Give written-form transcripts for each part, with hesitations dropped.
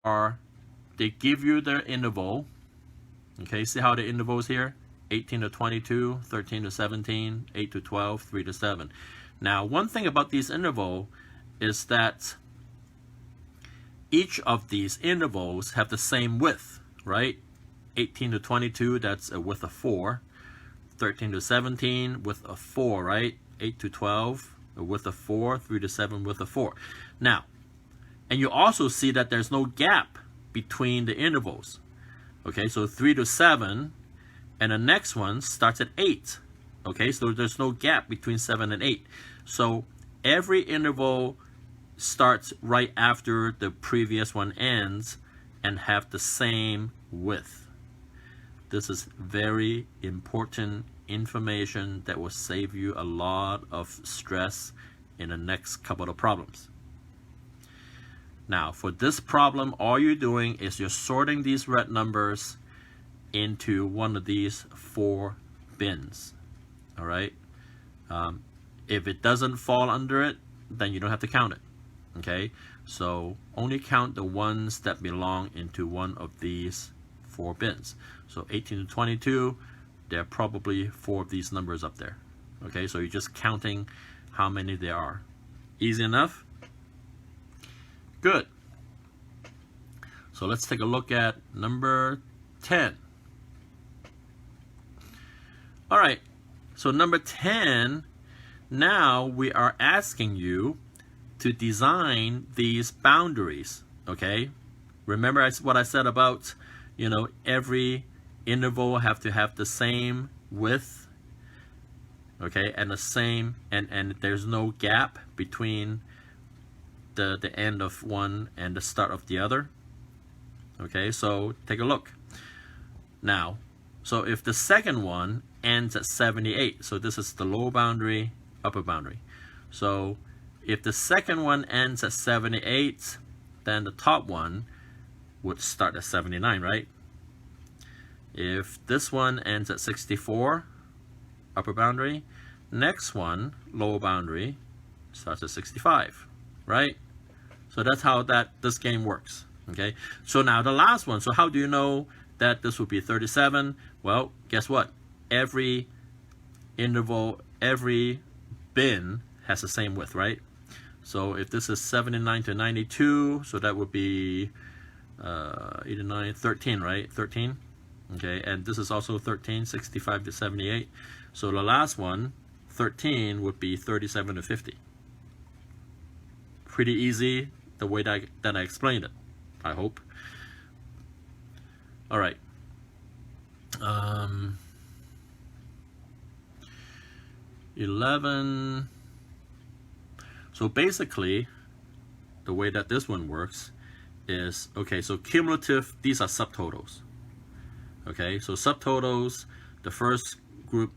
are, they give you the interval. Okay, see how the interval is here? 18 to 22, 13 to 17, 8 to 12, 3 to 7. Now, one thing about these intervals is that each of these intervals have the same width, right? 18 to 22, that's a width of 4. 13 to 17, width of 4, right? 8 to 12, a width of 4. 3 to 7, width of 4. Now, and you also see that there's no gap between the intervals. Okay, so 3 to 7, and the next one starts at 8. Okay, so there's no gap between 7 and 8. So every interval starts right after the previous one ends and have the same width. This is very important information that will save you a lot of stress in the next couple of problems. Now, for this problem, all you're doing is you're sorting these red numbers into one of these 4 bins. All right. If it doesn't fall under it, then you don't have to count it. Okay. So only count the ones that belong into one of these 4 bins. So 18 to 22, there are probably 4 of these numbers up there. Okay. So you're just counting how many there are. Easy enough? Good. So let's take a look at number 10. All right, so number 10, now we are asking you to design these boundaries, okay? Remember what I said about, every interval have to have the same width, okay, and the same, and there's no gap between the end of one and the start of the other. Okay, so take a look. Now, so if the second one ends at 78, so this is the lower boundary, upper boundary. So if the second one ends at 78, then the top one would start at 79, right? If this one ends at 64, upper boundary, next one, lower boundary, starts at 65, right? So that's how this game works. Okay, so now the last one. So how do you know that this would be 37? Well, guess what? Every interval, every bin has the same width, right? So if this is 79 to 92, so that would be 89, 13, right? 13. Okay, and this is also 13, 65 to 78. So the last one, 13, would be 37 to 50. Pretty easy the way that I explained it, I hope. All right. 11. So basically, the way that this one works is, okay, so cumulative, these are subtotals. Okay, so subtotals, the first group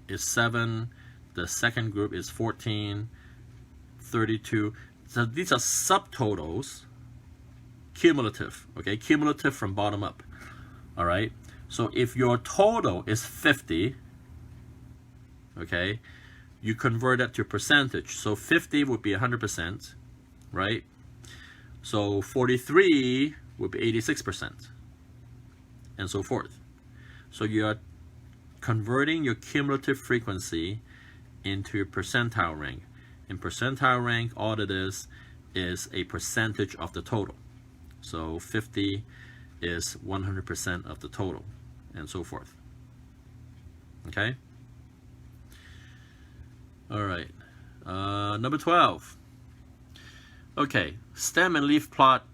is 7, the second group is 14, 32. So these are subtotals, cumulative, okay, cumulative from bottom up. All right, so if your total is 50, okay, you convert that to percentage. So 50 would be 100%, right? So 43 would be 86%, and so forth. So you're converting your cumulative frequency into a percentile rank. In percentile rank, all it is a percentage of the total. So 50 is 100% of the total, and so forth. Okay? All right. Number 12. Okay, stem and leaf plot.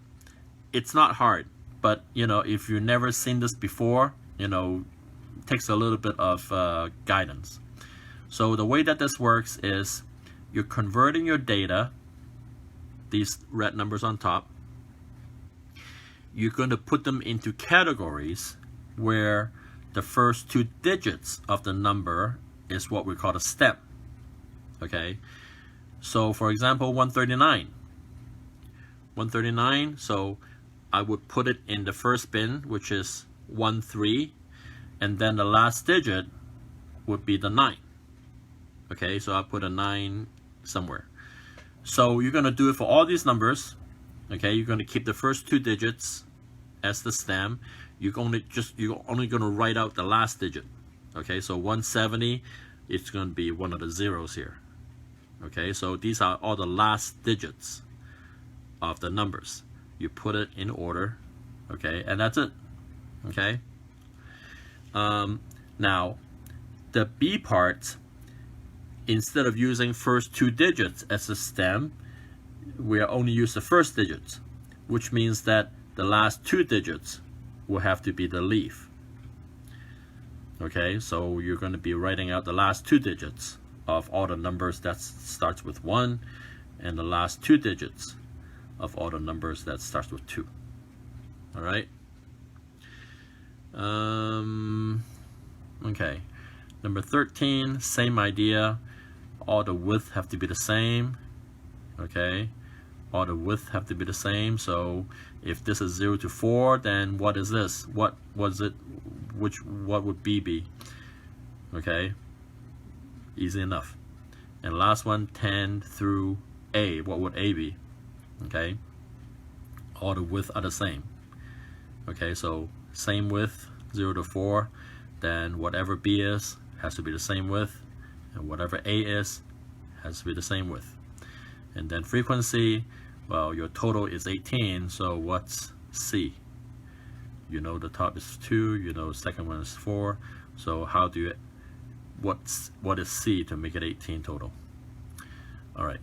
It's not hard, but if you've never seen this before, it takes a little bit of guidance. So the way that this works is you're converting your data, these red numbers on top. You're going to put them into categories where the first 2 digits of the number is what we call a stem. Okay, so for example, 139. 139, so I would put it in the first bin, which is 13, and then the last digit would be the 9. Okay, so I'll put a 9 somewhere. So you're going to do it for all these numbers. Okay, you're going to keep the first 2 digits as the stem. You're only going to write out the last digit. Okay, so 170, it's going to be one of the zeros here. Okay, so these are all the last digits of the numbers. You put it in order. Okay, and that's it. Okay. Now, the B part, instead of using first 2 digits as a stem, we only use the first digits, which means that the last 2 digits will have to be the leaf. Okay, so you're going to be writing out the last 2 digits of all the numbers that starts with 1, and the last 2 digits of all the numbers that starts with 2. All right. Okay. Number 13, same idea. All the width have to be the same. Okay. All the width have to be the same. So if this is 0 to 4, then what is this? What was it? What would B be? Okay. Easy enough. And last one, 10 through A. What would A be? Okay. All the width are the same. Okay, so same width, 0 to 4. Then whatever B is has to be the same width, and whatever A is has to be the same width. And then frequency, well, your total is 18, so what's C? You know the top is 2, you know the second one is 4. So how do you, what is C to make it 18 total? All right.